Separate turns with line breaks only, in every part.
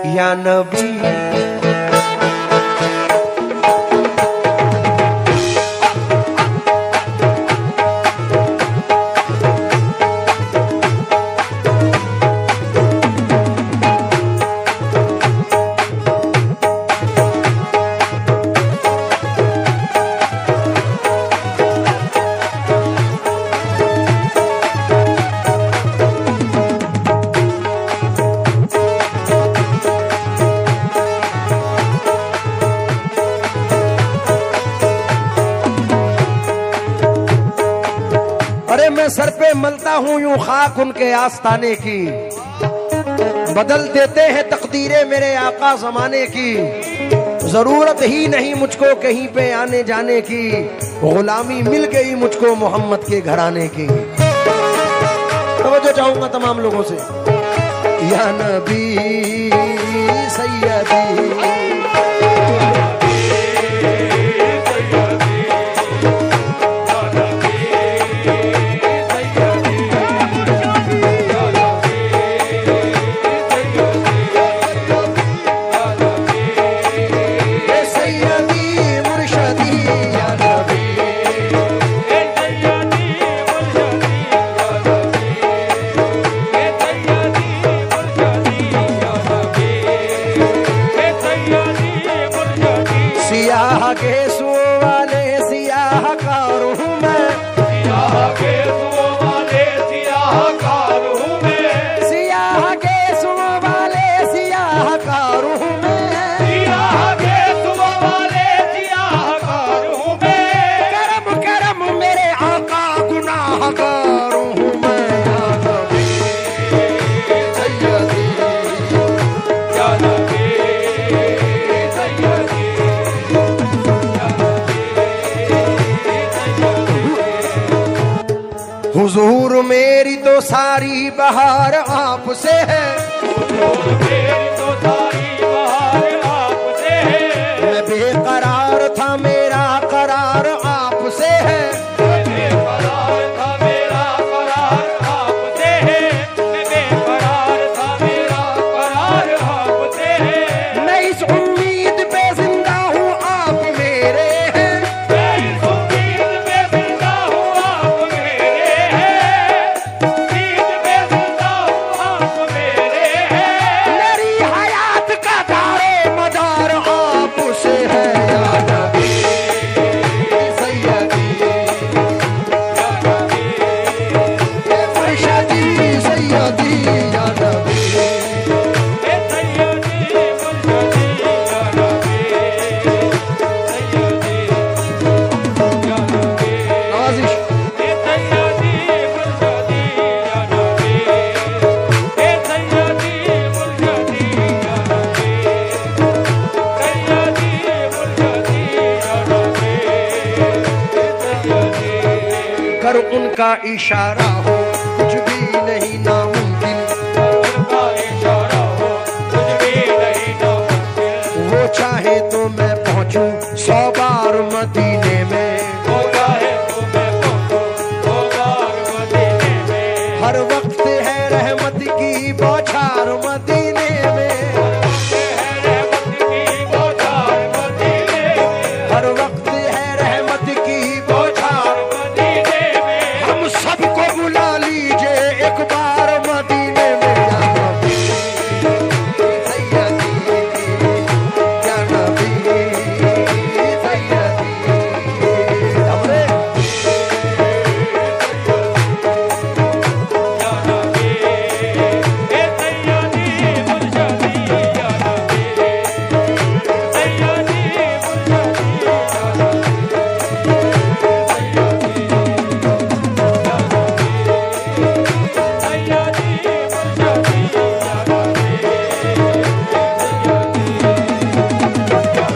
या नबी। मैं सर पे मलता हूं यूं खाक उनके आस्ताने की, बदल देते हैं तकदीरें मेरे आका जमाने की। जरूरत ही नहीं मुझको कहीं पे आने जाने की, गुलामी मिल गई मुझको मोहम्मद के घराने की। तवज्जो चाहूंगा तमाम लोगों से। या नबी सैयदी हुजूर मेरी तो सारी बहार आपसे है, मेरी तो सारी बहार आपसे है। मैं बेकरार था मेरा करार आपसे है, मैं बेकरार था मेरा करार आपसे है। मैं बेकरार था मेरा करार आपसे है। मैं इस उम्मीद पे जिंदा हूँ आप मेरे हैं, मैं इस उम्मीद पे जिंदा हूँ आप मेरे हैं। मेरी हयात का दारे मदार आपसे है। या नबी सैयदी या नबी मुर्शदी सैयदी या नबी सैयदी मुर्शदी या नबी सैयदी या नबी नवाजिश सैयदी मुर्शदी या नबी कर उनका इशारा हो कुछ भी नहीं नामुमकिन, उनका इशारा हो कुछ भी नहीं नामुमकिन। वो चाहे तो मैं पहुंचूं 100 बार मदीने में, वो चाहे तो मैं पहुंचूं 100 बार मदीने में। हर वक्त है रहमत की बौछार मदीने में, हर वक्त है रहमत की बौछार मदीने में। हम सबको बुला लीजिए एक बार मदीने में। या नबी सैयदी या नबी सैयदी हमरे या नबी सैयदी मुर्शदी या नबी सैयदी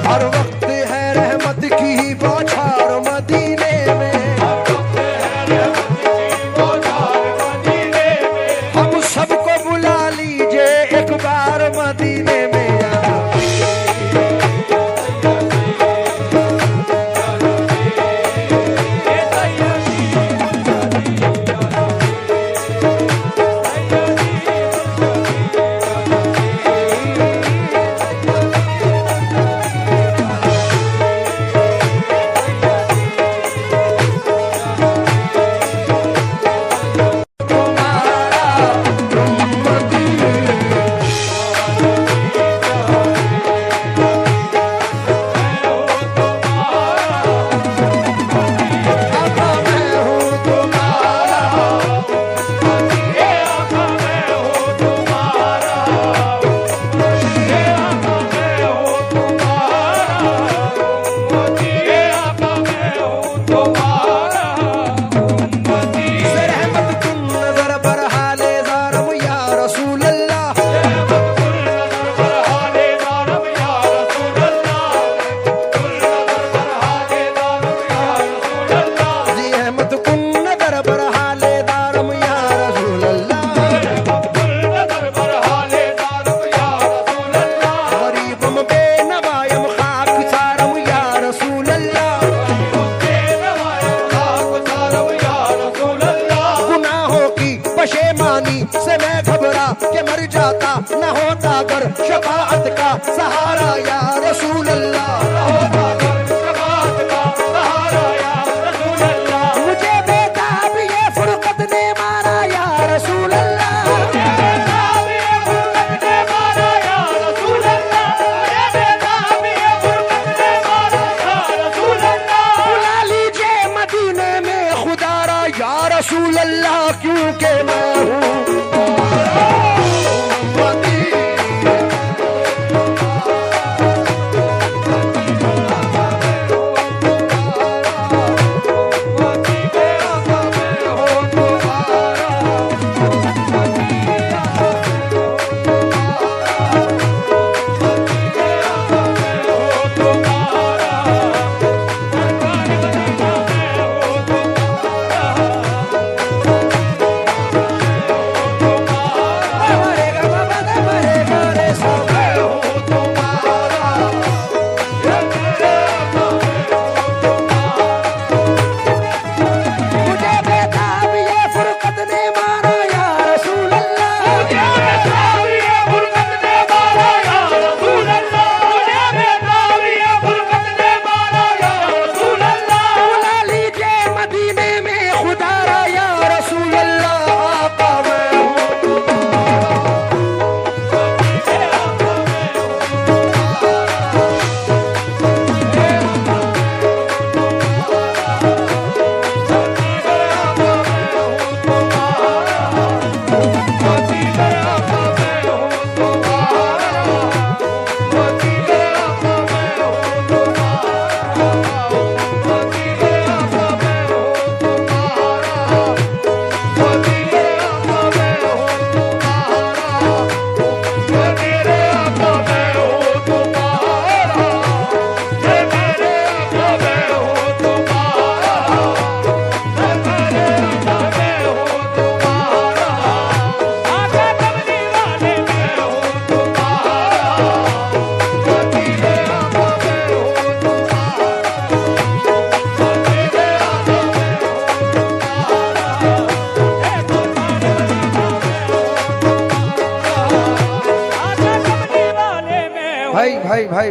हर वक्त है रहमत की बौछार मदीने में, हम सबको बुला लीजिए एक बार मदीने में। होता गर शफाअत का सहारा या रसूल अल्लाह, होता गर शफाअत का सहारा या रसूल अल्लाह। मुझे बेताब ये फुरकत ने मारा या रसूल अल्लाह, मुझे बेताब ये फुरकत ने मारा या रसूल अल्लाह, मुझे बेताब ये फुरकत ने मारा या रसूल अल्लाह। बुला लीजिए मदीने में खुदा रा या रसूल अल्लाह, क्योंकि मैं हूँ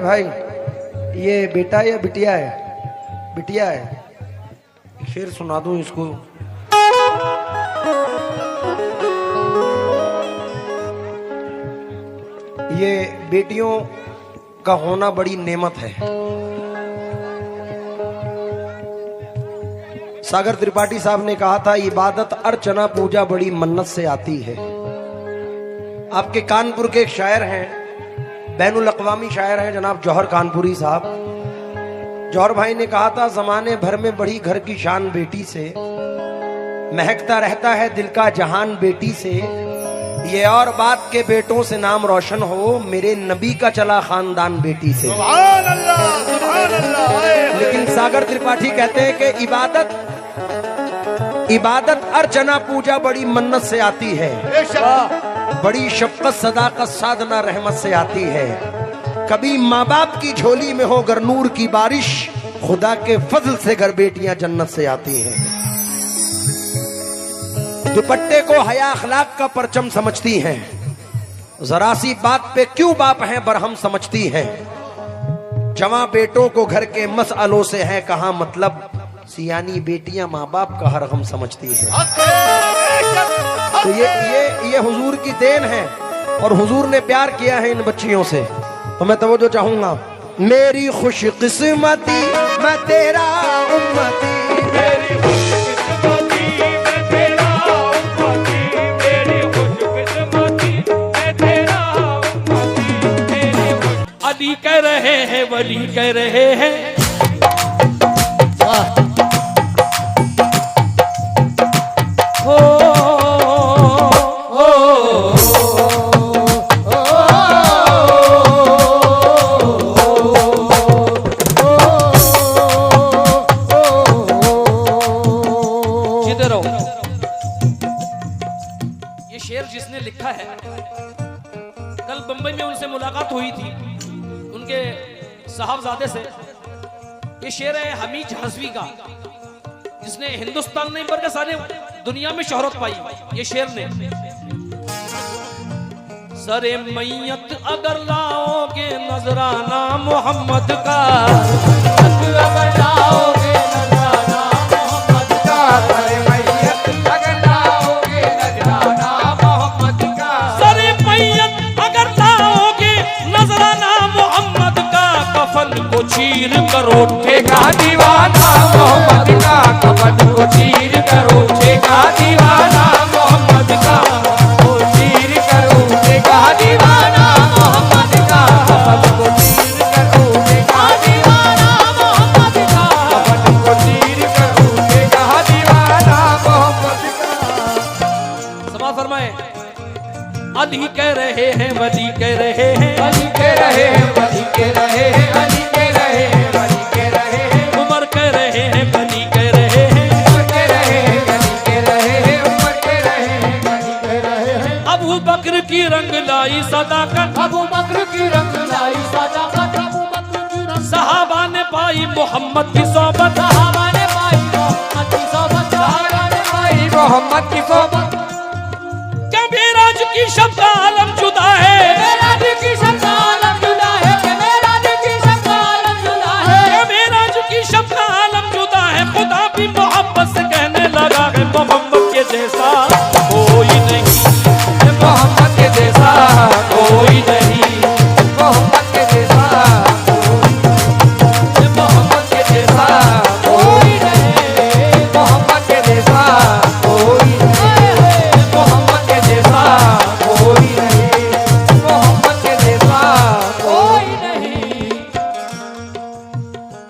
भाई ये बेटा या बिटिया है? बिटिया है। शेर सुना दूं इसको। ये बेटियों का होना बड़ी नेमत है। सागर त्रिपाठी साहब ने कहा था, इबादत अर्चना पूजा बड़ी मन्नत से आती है। आपके कानपुर के एक शायर हैं, बैनुल अक़वामी शायर हैं जनाब जौहर कानपुरी साहब। जौहर भाई ने कहा था, जमाने भर में बड़ी घर की शान बेटी से, महकता रहता है दिल का जहान बेटी से। ये और बात के बेटों से नाम रोशन हो, मेरे नबी का चला खानदान बेटी से। सुभान अल्लाह, सुभान अल्लाह। लेकिन सागर त्रिपाठी कहते हैं कि इबादत अर्चना पूजा बड़ी मन्नत से आती है, बड़ी शफ़क़त सदाकत साधना रहमत से आती है। कभी माँ बाप की झोली में हो गर नूर की बारिश, खुदा के फजल से घर बेटियां जन्नत से आती हैं। दुपट्टे को हया अखलाक का परचम समझती हैं, जरा सी बात पे क्यों बाप हैं बरहम समझती हैं। जवां बेटों को घर के मसअलों से है कहाँ मतलब, सियानी बेटियां माँ बाप का हर गम समझती हैं। तो ये हुजूर की देन है और हुजूर ने प्यार किया है इन बच्चियों से। तो मैं तवज्जो चाहूंगा। मेरी खुशकिस्मती मैं तेरा उम्मती, मेरी खुशकिस्मती मैं तेरा उम्मती, मेरी खुशकिस्मती मैं तेरा उम्मती।
अली कह रहे हैं, वली कह रहे हैं, साहबजादे से। ये शेर है हमीद हज़वी का, जिसने हिंदुस्तान नहीं बल्कि सारे दुनिया में शोहरत पाई। ये शेर ने सरे मैयत अगर लाओगे नजराना मोहम्मद का,
अगर लाओगे नजराना मोहम्मद का, सरे मैयत अगर लाओगे नजराना मोहम्मद का,
सरे मैयत अगर लाओगे नजराना मोहम्मद का, कफन को चीर करो
उठेगा दीवाना मोहम्मद का, कफन को चीर करो उठेगा दीवाना मोहम्मद का, वो चीर करो उठेगा दीवाना मोहम्मद का, कफन को चीर करो उठेगा दीवाना मोहम्मद का, कफन को चीर करो उठेगा दीवाना मोहम्मद का।
समा फरमाए, अली कह रहे हैं वली कह रहे हैं,
अली कह रहे हैं वली कह रहे हैं, अली कह रहे हैं वली कह रहे हैं,
उमर कह रहे हैं गनी कह रहे हैं,
उमर कह रहे हैं गनी कह रहे हैं, उमर कह रहे हैं गनी कह रहे हैं।
अबू बकर की रंग लाई सदाकत,
अबू बकर की रंग लाई सदाकत, अबू बकर की रंग,
सहाबा ने पाई मोहम्मद की सोबत,
सहाबा ने पाई मोहम्मद की सोबत, सहाबा ने पाई मोहम्मद की सोबत।
क्या मेराज की शब का आलम जुदा है,
मेराज की शब का आलम जुदा है, कि मेराज की शब का आलम जुदा है,
क्या मेराज की शब का आलम जुदा है, खुदा भी मोहब्बत से कहने लगा है मोहम्मद के जैसा कोई नहीं,
मोहम्मद के जैसा
कोई नहीं,
मोहम्मद के जैसा मोहम्मद के जैसा कोई नहीं, मोहम्मद के जैसा कोई नहीं, मोहम्मद के जैसा कोई नहीं, मोहम्मद के जैसा कोई नहीं।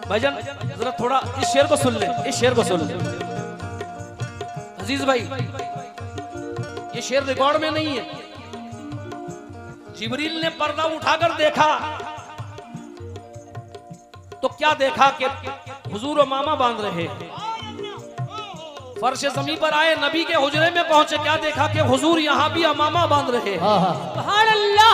भाईजान जरा थोड़ा इस शेर को सुन ले, इस शेर को सुन ले अजीज भाई, ये शेर रिकॉर्ड में नहीं है। जिब्रील ने पर्दा उठाकर देखा तो क्या देखा कि हुजूर मामा बांध रहे हैं। फर्श ज़मीन पर आए, नबी के हुजरे में पहुंचे, क्या देखा कि हुजूर यहां भी अमामा बांध रहे हैं। सुभान अल्लाह।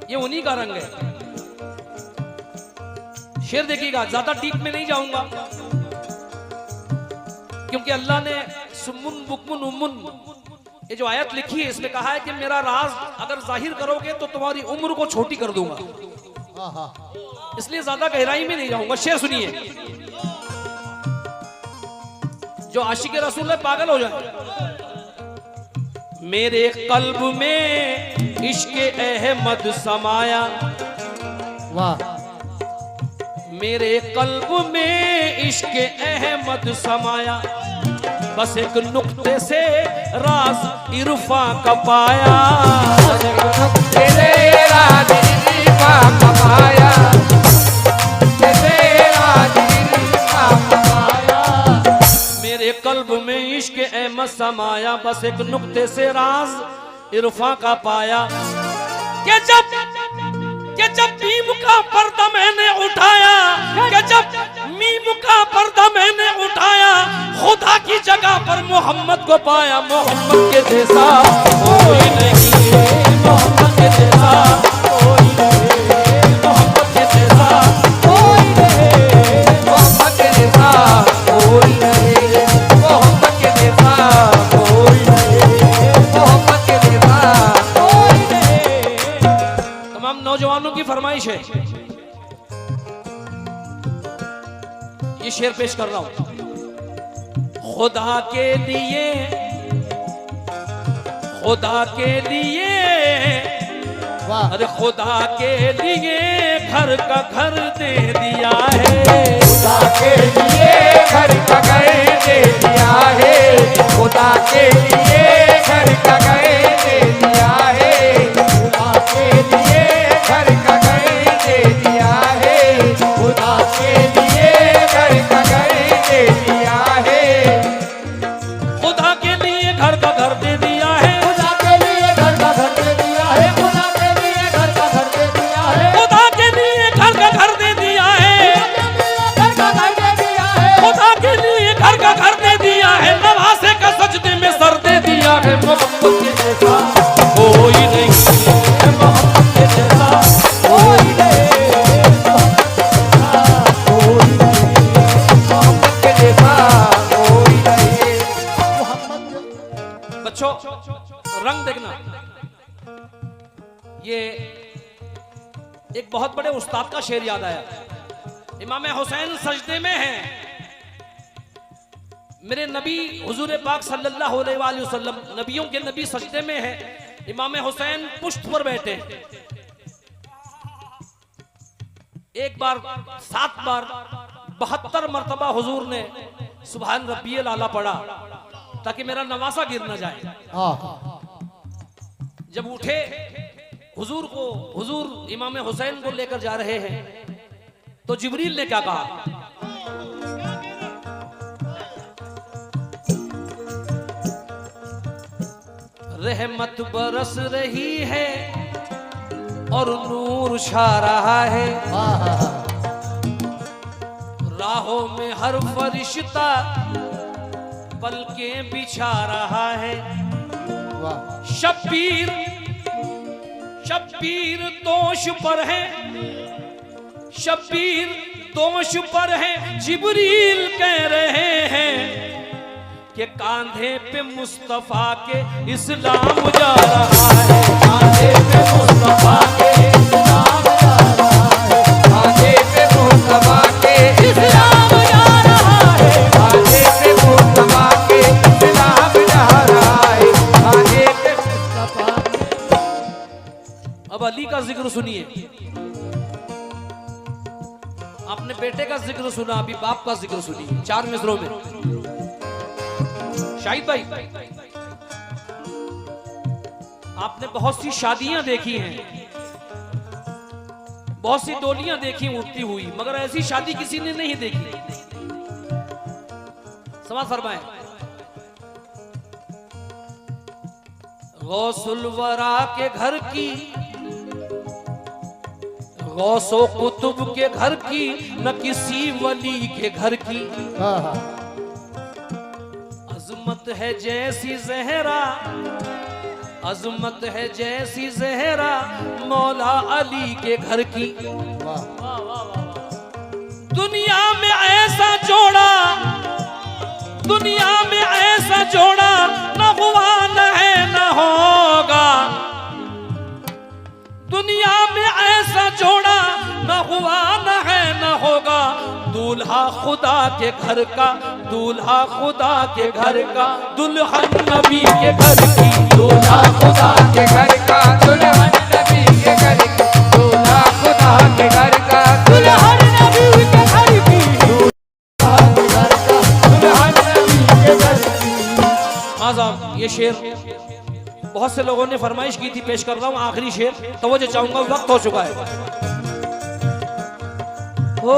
ये उन्हीं का रंग है। शेर देखिएगा, ज्यादा डीप में नहीं जाऊंगा क्योंकि अल्लाह ने सुम्मुन बुकमुन उम्मुन ये जो आयत लिखी है इसमें कहा है कि मेरा राज अगर जाहिर करोगे तो तुम्हारी उम्र को छोटी कर दूंगा, इसलिए ज्यादा गहराई में नहीं जाऊंगा। शेर सुनिए, जो आशिक रसूल है पागल हो जाए। मेरे कल्ब में इश्क़ अहमद समाया,
वाह,
मेरे कल्ब में इश्क़ अहमद समाया, बस एक नुक्ते से राज इरफा का पाया,
बस एक नुक्ते से राज इरफा का पाया, से राज इरफा का पाया।
मेरे कल्ब में इश्क़ अहमद समाया, बस एक नुक्ते से राज इरफा का पाया। कि जब मीम का पर्दा मैंने उठाया, कि जब मीम का पर्दा मैंने उठाया, खुदा की जगह पर मोहम्मद को पाया। मोहम्मद के जैसा कोई नहीं, मोहम्मद के जैसा कोई नहीं, मोहम्मद के जैसा कोई नहीं,
मोहम्मद के जैसा कोई नहीं, मोहम्मद के जैसा कोई नहीं, मोहम्मद के जैसा कोई नहीं।
तमाम नौजवानों की फरमाइश है, ये शेर पेश कर रहा हूं। खुदा के लिए, खुदा के लिए,
वाह,
अरे खुदा के लिए घर का घर दे दिया है,
खुदा के लिए घर का घर दे दिया है, खुदा के लिए घर का घर दे दिया है, खुदा के लिए घर का घर दे दिया है, खुदा के लिए घर का घर दे दिया है,
खुदा के लिए घर का घर दे दिया है,
खुदा के लिए घर का घर दे दिया है, खुदा के लिए घर का घर दे दिया है,
खुदा के लिए घर का घर दे दिया है,
घर का
रंग देखना, ये एक बहुत बड़े उस्ताद का शेर याद आया। इमाम हुसैन सजदे में हैं, मेरे नबी हुजूर पाक सल्लल्लाहु अलैहि वसल्लम नबियों के नबी सजदे में हैं, इमाम हुसैन पुष्ट पर बैठे। एक बार 7 बार 72 मर्तबा हुजूर ने सुभान रब्बियल आला पढ़ा ताकि मेरा नवासा गिर न जाए। जब उठे हुजूर इमाम हुसैन को लेकर जा रहे हैं तो जिब्रील ने क्या कहा, रहमत बरस रही है और नूर छा रहा है, राहों में हर फरिश्ता पलकें बिछा रहा है। शब्बीर दोष पर है, शब्बीर दोष पर है, जिब्रील कह रहे हैं कि कांधे पे मुस्तफा के इस्लाम जा रहा है, कांधे पे मुस्तफा के इस्लाम जा रहा है, कांधे पे मुस्तफा के इस्लाम जा रहा है, कांधे पे मुस्तफा के इस्लाम जा रहा है, कांधे पे मुस्तफा। अब अली का जिक्र सुनिए, आपने बेटे का जिक्र सुना, अभी बाप का जिक्र सुनिए 4 मिसरों में। शाहिद भाई, आपने बहुत सी शादियां देखी हैं, बहुत सी डोलियां देखी उठती हुई, मगर ऐसी शादी किसी ने नहीं देखी। समझ फरमाए, गौसुल वरा के घर की, गौसो कुतुब के घर की, न किसी वली के घर की। अजमत है जैसी ज़हरा, अजमत है जैसी ज़हरा मौला अली के घर की। दुनिया में ऐसा जोड़ा, दुनिया में ऐसा जोड़ा न हुआ न है न होगा, दुनिया में ऐसा जोड़ा न हुआ न है न होगा। दूल्हा खुदा के घर का, दूल्हा खुदा के घर का, दुल्हन नबी के घर की, दूल्हा खुदा के घर का, दुल्हन नबी के घर की, दूल्हा खुदा के घर का, दुल्हन नबी के घर की, दूल्हा के घर का, दुल्हन नबी के घर की। आज़ाम, ये शेर बहुत से लोगों ने फरमाइश की थी, पेश कर रहा हूं आखिरी शेर, तवज्जो चाहूंगा, वक्त हो चुका है। हो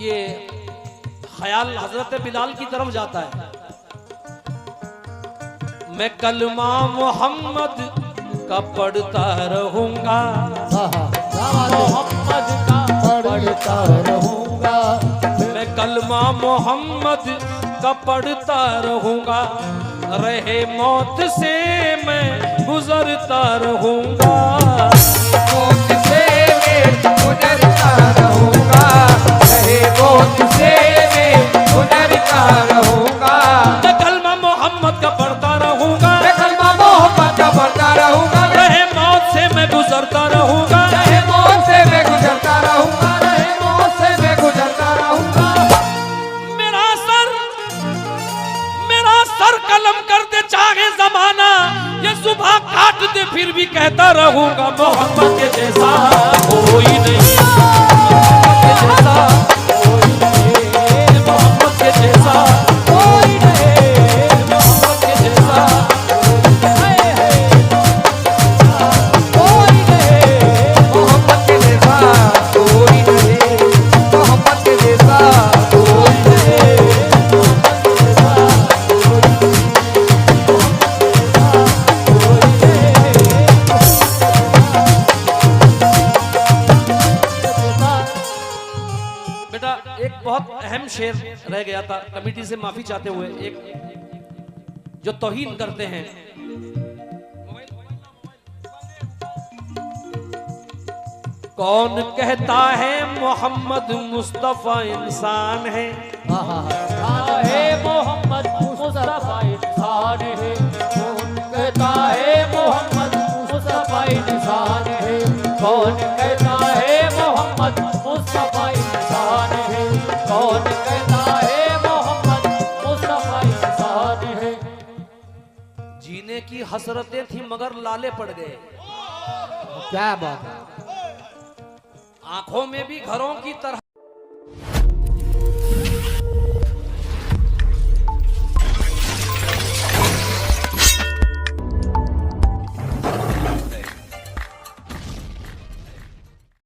ये ख्याल हजरत बिलाल की तरफ जाता है। मैं कलमा मोहम्मद का पढ़ता रहूंगा, मोहम्मद का पढ़ता रहूंगा, मैं कलमा मोहम्मद का पढ़ता रहूंगा, रहे मौत से मैं गुजरता रहूंगा, मौत से मैं गुजरता रहूंगा, रहे मौत से मैं गुजरता रहूंगा। मैं कलमा मोहम्मद का पढ़ता रहूंगा, मैं कलमा मोहम्मद का पढ़ता रहूंगा, रहे मौत से मैं गुजरता रहूंगा, रहे मौत से मैं गुजरता रहूंगा, रहे मौत से मैं गुजरता रहूंगा। मेरा सर कलम कर दे चाहे जमाना, ये सुबह काट दे फिर भी कहता रहूंगा, मोहम्मद के जैसा कोई नहीं, मोहम्मद के जैसा कोई नहीं, मोहम्मद के जैसा कोई नहीं, मोहम्मद के जैसा कोई नहीं, मोहम्मद के जैसा कोई नहीं, मोहम्मद के जैसा कोई नहीं। बहुत अहम शेर रह गया था, कमेटी से माफी चाहते हुए, एक जो तौहीन करते हैं। कौन कहता है मोहम्मद मुस्तफा इंसान है,
है मोहम्मद मुस्तफा इंसान है, कौन कहता है मोहम्मद मुस्तफा इंसान है, कौन कहता है मोहम्मद मुस्तफा इंसान है, कौन कहता है मोहम्मद मुस्तफा इंसान है।
जीने की हसरतें थी मगर लाले पड़ गए,
क्या बात है।
आंखों में भी घरों की तरह